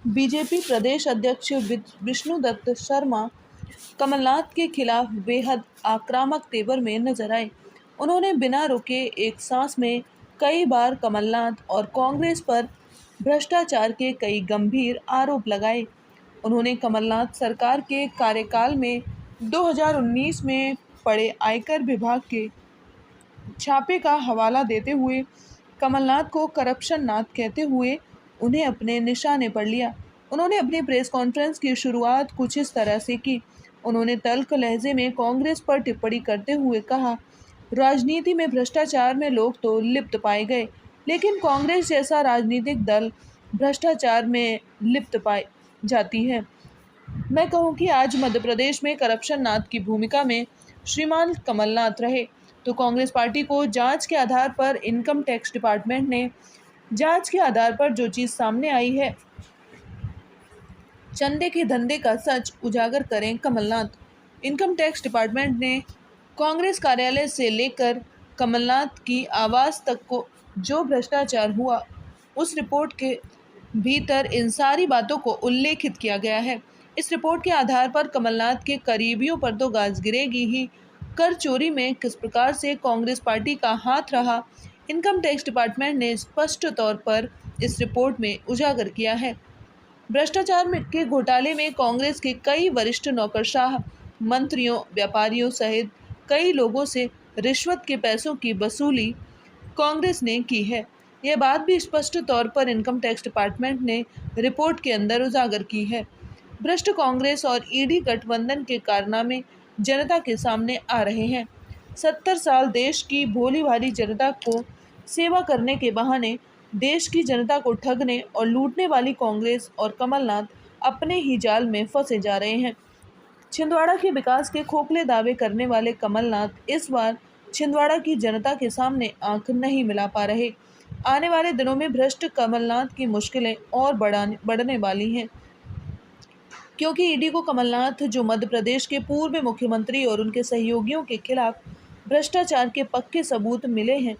BJP प्रदेश अध्यक्ष विष्णुदत्त शर्मा कमलनाथ के खिलाफ बेहद आक्रामक तेवर में नजर आए। उन्होंने बिना रुके एक सांस में कई बार कमलनाथ और कांग्रेस पर भ्रष्टाचार के कई गंभीर आरोप लगाए। उन्होंने कमलनाथ सरकार के कार्यकाल में 2019 में पड़े आयकर विभाग के छापे का हवाला देते हुए कमलनाथ को करप्शन नाथ कहते हुए उन्हें अपने निशाने पर लिया। उन्होंने अपनी प्रेस कॉन्फ्रेंस की शुरुआत कुछ इस तरह से की। उन्होंने तल्ख लहजे में कांग्रेस पर टिप्पणी करते हुए कहा, राजनीति में भ्रष्टाचार में लोग तो लिप्त पाए गए, लेकिन कांग्रेस जैसा राजनीतिक दल भ्रष्टाचार में लिप्त पाई जाती है। मैं कहूँ कि आज मध्य प्रदेश में करप्शन नाथ की भूमिका में श्रीमान कमलनाथ रहे तो कांग्रेस पार्टी को जांच के आधार पर इनकम टैक्स डिपार्टमेंट ने जांच के आधार पर जो चीज़ सामने आई है, चंदे के धंधे का सच उजागर करें कमलनाथ। इनकम टैक्स डिपार्टमेंट ने कांग्रेस कार्यालय से लेकर कमलनाथ की आवास तक को जो भ्रष्टाचार हुआ, उस रिपोर्ट के भीतर इन सारी बातों को उल्लेखित किया गया है। इस रिपोर्ट के आधार पर कमलनाथ के करीबियों पर तो गाज गिरेगी ही। कर चोरी में किस प्रकार से कांग्रेस पार्टी का हाथ रहा, इनकम टैक्स डिपार्टमेंट ने स्पष्ट तौर पर इस रिपोर्ट में उजागर किया है। भ्रष्टाचार के घोटाले में कांग्रेस के कई वरिष्ठ नौकरशाह, मंत्रियों, व्यापारियों सहित कई लोगों से रिश्वत के पैसों की वसूली कांग्रेस ने की है। यह बात भी स्पष्ट तौर पर इनकम टैक्स डिपार्टमेंट ने रिपोर्ट के अंदर उजागर की है। भ्रष्ट कांग्रेस और ईडी गठबंधन के कारनामे जनता के सामने आ रहे हैं। 70 साल देश की भोली भाली जनता को सेवा करने के बहाने देश की जनता को ठगने और लूटने वाली कांग्रेस और कमलनाथ अपने ही जाल में फंसे जा रहे हैं। छिंदवाड़ा के विकास के खोखले दावे करने वाले कमलनाथ इस बार छिंदवाड़ा की जनता के सामने आंख नहीं मिला पा रहे। आने वाले दिनों में भ्रष्ट कमलनाथ की मुश्किलें और बढ़ने वाली हैं, क्योंकि ईडी को कमलनाथ, जो मध्य प्रदेश के पूर्व मुख्यमंत्री और उनके सहयोगियों के खिलाफ भ्रष्टाचार के पक्के सबूत मिले हैं।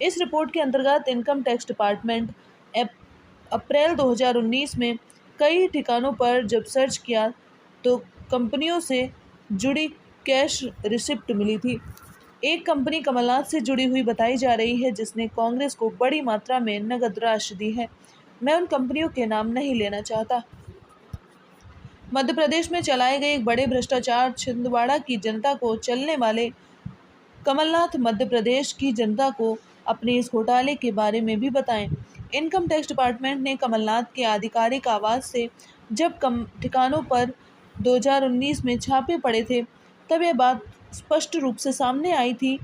इस रिपोर्ट के अंतर्गत इनकम टैक्स डिपार्टमेंट अप्रैल 2019 में कई ठिकानों पर जब सर्च किया तो कंपनियों से जुड़ी कैश रिसिप्ट मिली थी। एक कंपनी कमलनाथ से जुड़ी हुई बताई जा रही है, जिसने कांग्रेस को बड़ी मात्रा में नगद राशि दी है। मैं उन कंपनियों के नाम नहीं लेना चाहता। मध्य प्रदेश में चलाए गए एक बड़े भ्रष्टाचार छिंदवाड़ा की जनता को चलने वाले कमलनाथ मध्य प्रदेश की जनता को अपने इस घोटाले के बारे में भी बताएं। इनकम टैक्स डिपार्टमेंट ने कमलनाथ के आधिकारिक आवास से जब कम ठिकानों पर 2019 में छापे पड़े थे, तब यह बात स्पष्ट रूप से सामने आई थी।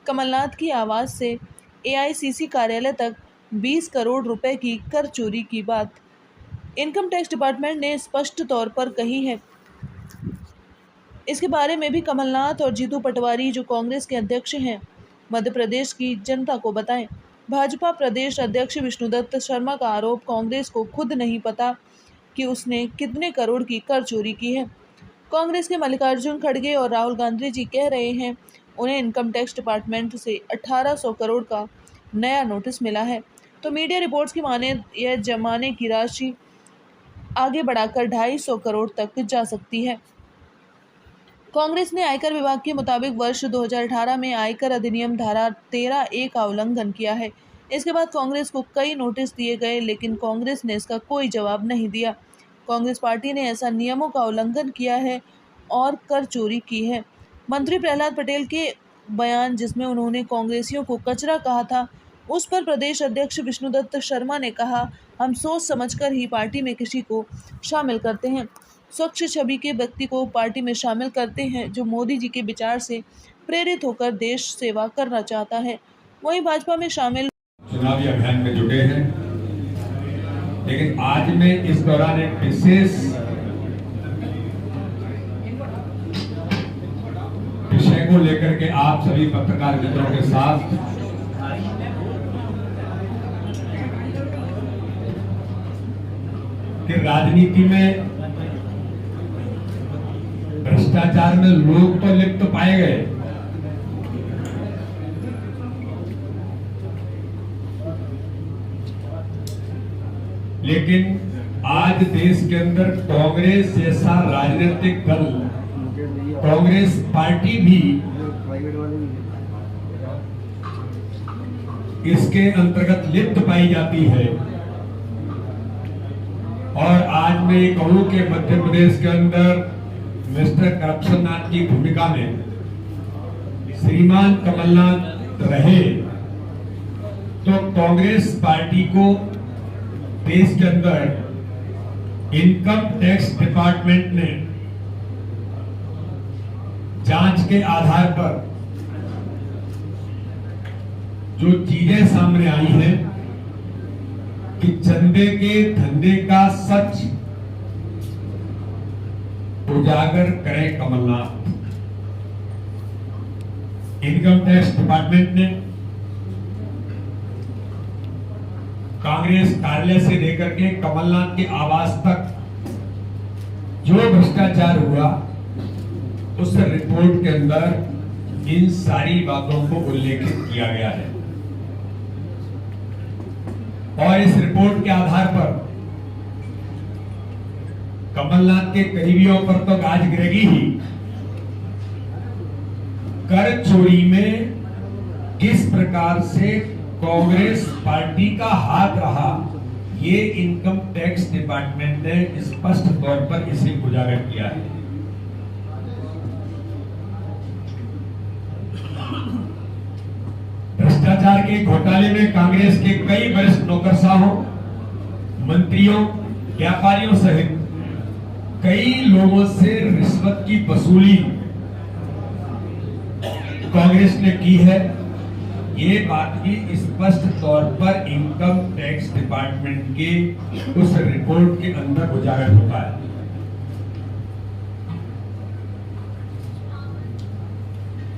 कमलनाथ की आवास से एआईसीसी कार्यालय तक 20 करोड़ रुपए की कर चोरी की बात इनकम टैक्स डिपार्टमेंट ने स्पष्ट तौर पर कही है। इसके बारे में भी कमलनाथ और जीतू पटवारी, जो कांग्रेस के अध्यक्ष हैं, मध्य प्रदेश की जनता को बताएं। भाजपा प्रदेश अध्यक्ष विष्णुदत्त शर्मा का आरोप, कांग्रेस को खुद नहीं पता कि उसने कितने करोड़ की कर चोरी की है। कांग्रेस के मल्लिकार्जुन खड़गे और राहुल गांधी जी कह रहे हैं उन्हें इनकम टैक्स डिपार्टमेंट से 1800 करोड़ का नया नोटिस मिला है, तो मीडिया रिपोर्ट्स की माने यह जमाने की राशि आगे बढ़ाकर 250 करोड़ तक जा सकती है। कांग्रेस ने आयकर विभाग के मुताबिक वर्ष 2018 में आयकर अधिनियम धारा 13A का उल्लंघन किया है। इसके बाद कांग्रेस को कई नोटिस दिए गए, लेकिन कांग्रेस ने इसका कोई जवाब नहीं दिया। कांग्रेस पार्टी ने ऐसा नियमों का उल्लंघन किया है और कर चोरी की है। मंत्री प्रहलाद पटेल के बयान, जिसमें उन्होंने कांग्रेसियों को कचरा कहा था, उस पर प्रदेश अध्यक्ष विष्णुदत्त शर्मा ने कहा, हम सोच समझकर ही पार्टी में किसी को शामिल करते हैं। स्वच्छ छवि के व्यक्ति को पार्टी में शामिल करते हैं, जो मोदी जी के विचार से प्रेरित होकर देश सेवा करना चाहता है। वहीं भाजपा में शामिल चुनावी अभियान में जुटे हैं, लेकिन आज मैं इस दौरान एक विशेष विषय को लेकर के आप सभी पत्रकार मित्रों के साथ कि राजनीति में भ्रष्टाचार में लोग तो लिप्त पाए गए, लेकिन आज देश के अंदर कांग्रेस जैसा राजनीतिक दल, कांग्रेस पार्टी भी इसके अंतर्गत लिप्त पाई जाती है। और आज मैं ये कहूं कि मध्य प्रदेश के अंदर मिस्टर करप्शन नाथ की भूमिका में श्रीमान कमलनाथ रहे तो कांग्रेस पार्टी को देश के अंदर इनकम टैक्स डिपार्टमेंट ने जांच के आधार पर जो चीजें सामने आई हैं कि चंदे के धंधे का सच उजागर करें कमलनाथ। इनकम टैक्स डिपार्टमेंट ने कांग्रेस कार्यालय से लेकर के कमलनाथ के आवास तक जो भ्रष्टाचार हुआ उस रिपोर्ट के अंदर इन सारी बातों को उल्लेखित किया गया है। और इस रिपोर्ट के आधार पर कमलनाथ के करीबियों पर तो गाज गिरेगी ही। कर चोरी में किस प्रकार से कांग्रेस पार्टी का हाथ रहा, ये इनकम टैक्स डिपार्टमेंट ने स्पष्ट तौर पर इसे उजागर किया है। भ्रष्टाचार के घोटाले में कांग्रेस के कई वरिष्ठ नौकरशाहों, मंत्रियों, व्यापारियों सहित कई लोगों से रिश्वत की वसूली कांग्रेस ने की है। ये बात भी स्पष्ट तौर पर इनकम टैक्स डिपार्टमेंट के उस रिपोर्ट के अंदर उजागर होता है।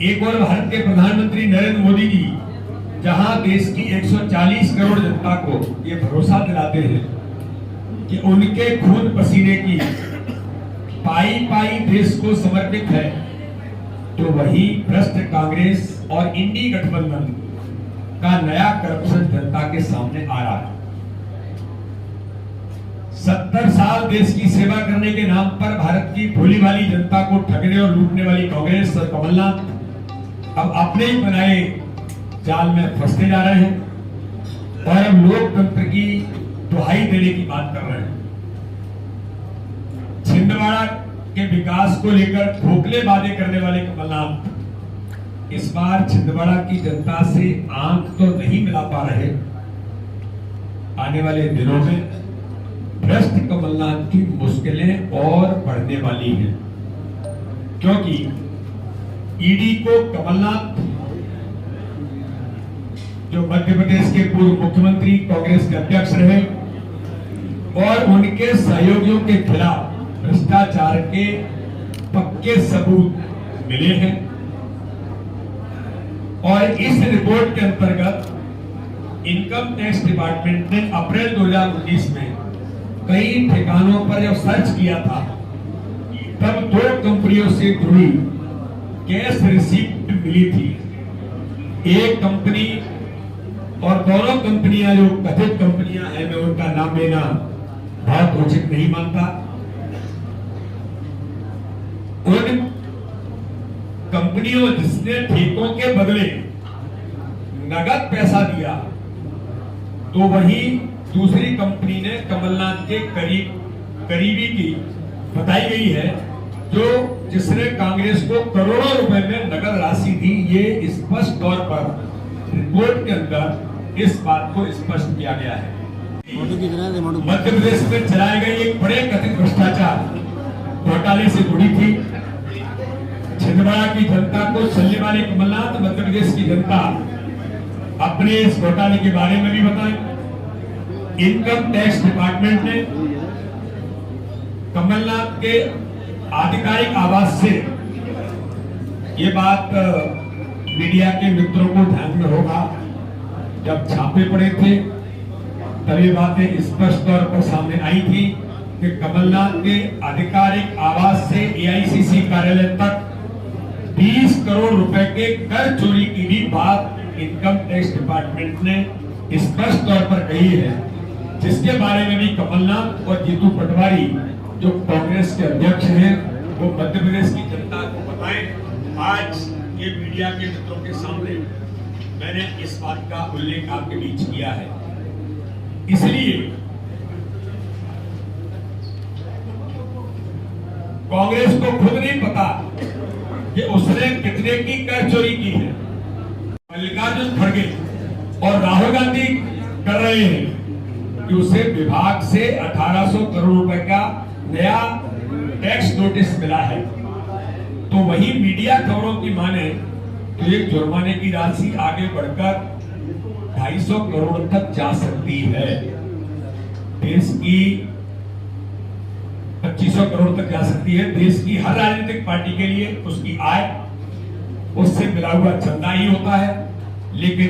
एक और भारत के प्रधानमंत्री नरेंद्र मोदी जी जहां देश की 140 करोड़ जनता को ये भरोसा दिलाते हैं कि उनके खून पसीने की पाई पाई देश को समर्पित है, तो वही भ्रष्ट कांग्रेस और इंडी गठबंधन का नया करप्शन जनता के सामने आ रहा है। 70 साल देश की सेवा करने के नाम पर भारत की भोली भाली जनता को ठगने और लूटने वाली कांग्रेस और कमलनाथ अब अपने ही बनाए जाल में फंसते जा रहे हैं और अब लोकतंत्र की दुहाई देने की बात कर रहे हैं। छिंदवाड़ा के विकास को लेकर खोखले वादे करने वाले कमलनाथ इस बार छिंदवाड़ा की जनता से आंख तो नहीं मिला पा रहे। आने वाले दिनों में भ्रष्ट कमलनाथ की मुश्किलें और बढ़ने वाली हैं, क्योंकि ईडी को कमलनाथ जो मध्य प्रदेश के पूर्व मुख्यमंत्री कांग्रेस के अध्यक्ष रहे और उनके सहयोगियों के खिलाफ भ्रष्टाचार के पक्के सबूत मिले हैं। और इस रिपोर्ट के अंतर्गत इनकम टैक्स डिपार्टमेंट ने अप्रैल 2019 में कई ठिकानों पर जब सर्च किया था, तब 2 कंपनियों से जुड़ी कैश रिसीप्ट मिली थी। एक कंपनी और दोनों कंपनियां जो कथित कंपनियां हैं, मैं उनका नाम लेना बहुत उचित नहीं मानता। उन कंपनियों जिसने ठेकों के बदले नगद पैसा दिया, तो वही दूसरी कंपनी ने कमलनाथ के करीबी की बताई गई है, जो जिसने कांग्रेस को करोड़ों रुपए में नगद राशि दी। ये स्पष्ट तौर पर रिपोर्ट के अंदर इस बात को स्पष्ट किया गया है। मध्य प्रदेश में चलाए गए एक बड़े कथित भ्रष्टाचार घोटाले से जुड़ी थी। छिंदवाड़ा की जनता को चलने वाले कमलनाथ मध्य प्रदेश की जनता अपने इस घोटाले के बारे में भी बताएं। इनकम टैक्स डिपार्टमेंट ने कमलनाथ के आधिकारिक आवास से, ये बात मीडिया के मित्रों को ध्यान में होगा, जब छापे पड़े थे तब ये बातें स्पष्ट तौर पर सामने आई थी कि कमलनाथ के आधिकारिक आवास से एआईसीसी कार्यालय तक 20 करोड़ रुपए के कर चोरी की भी बात इनकम टैक्स डिपार्टमेंट ने स्पष्ट तौर पर कही है, जिसके बारे में भी कमलनाथ और जीतू पटवारी जो कांग्रेस के अध्यक्ष हैं वो मध्य प्रदेश की जनता को बताएं। आज ये मीडिया के मित्रों के सामने मैंने इस बात का उल्लेख आपके बीच किया है, इसलिए कांग्रेस को खुद नहीं पता कि उसने कितने की कर चोरी की है। मल्लिकार्जुन खड़गे और राहुल गांधी कर रहे हैं कि उसे विभाग से 1800 करोड़ रुपए का नया टैक्स नोटिस मिला है। तो वही मीडिया खबरों की माने तो एक जुर्माने की राशि आगे बढ़कर 250 करोड़ तक जा सकती है। देश की 2500 करोड़ तक जा सकती है। देश की हर राजनीतिक पार्टी के लिए उसकी आय उससे मिला हुआ चंदा ही होता है, लेकिन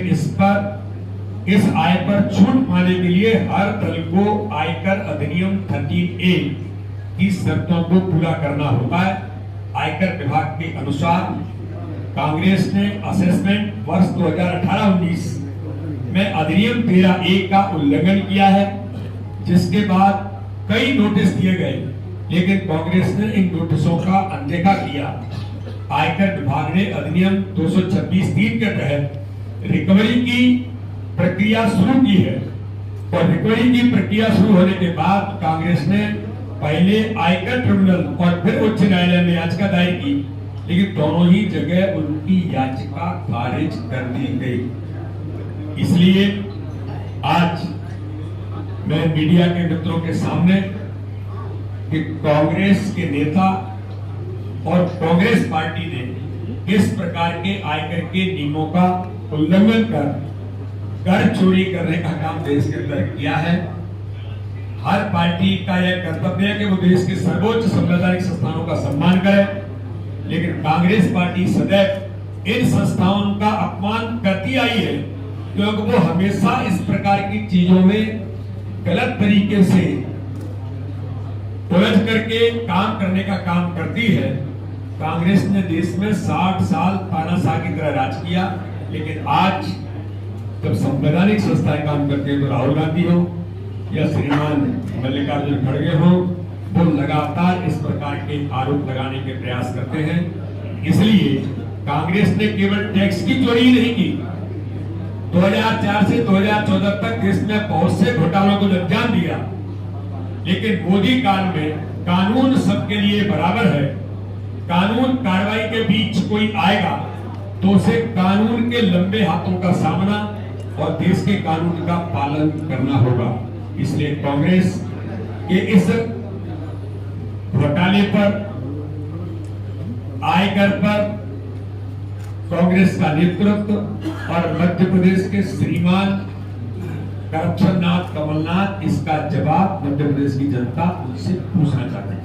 इस आय पर छूट पाने के लिए हर दल को आयकर अधिनियम 13A की शर्तों को पूरा करना होता है। आयकर विभाग के अनुसार कांग्रेस ने असेसमेंट वर्ष 2018-19 में अधिनियम 13A का उल्लंघन किया है, जिसके बाद कई नोटिस दिए गए, लेकिन कांग्रेस ने इन नोटिसों का अनदेखा किया। आयकर विभाग ने अधिनियम 226(3) के तहत रिकवरी की प्रक्रिया शुरू की है और रिकवरी की प्रक्रिया शुरू होने के बाद कांग्रेस ने पहले आयकर ट्रिब्यूनल और फिर उच्च न्यायालय में याचिका दायर की, लेकिन दोनों ही जगह उनकी याचिका खारिज कर दी गई। इसलिए आज मैं मीडिया के मित्रों के सामने कि कांग्रेस के नेता और कांग्रेस पार्टी ने किस प्रकार के आयकर के नियमों का उल्लंघन कर चोरी करने का काम देश के अंदर किया है। हर पार्टी का यह कर्तव्य है कि वो देश के सर्वोच्च संवैधानिक संस्थानों का सम्मान करे, लेकिन कांग्रेस पार्टी सदैव इन संस्थाओं का अपमान करती आई है, क्योंकि वो हमेशा इस प्रकार की चीजों में गलत तरीके से उलझ करके काम करने का काम करती है। कांग्रेस ने देश में 60 साल तानाशाह की तरह राज किया, लेकिन आज जब संवैधानिक संस्थाएं काम करती है तो राहुल गांधी हो या श्रीमान मल्लिकार्जुन खड़गे हो, वो लगातार इस प्रकार के आरोप लगाने के प्रयास करते हैं। इसलिए कांग्रेस ने केवल टैक्स की चोरी ही नहीं की, 2004 से 2014 तक देश में बहुत से घोटालों को अंजाम दिया, लेकिन मोदी काल में कानून सबके लिए बराबर है। कानून कार्रवाई के बीच कोई आएगा तो उसे कानून के लंबे हाथों का सामना और देश के कानून का पालन करना होगा। इसलिए कांग्रेस के इस घोटाले पर, आयकर पर कांग्रेस का नेतृत्व और मध्य प्रदेश के श्रीमान करप्शन नाथ कमलनाथ इसका जवाब मध्य प्रदेश की जनता उनसे पूछना चाहती है।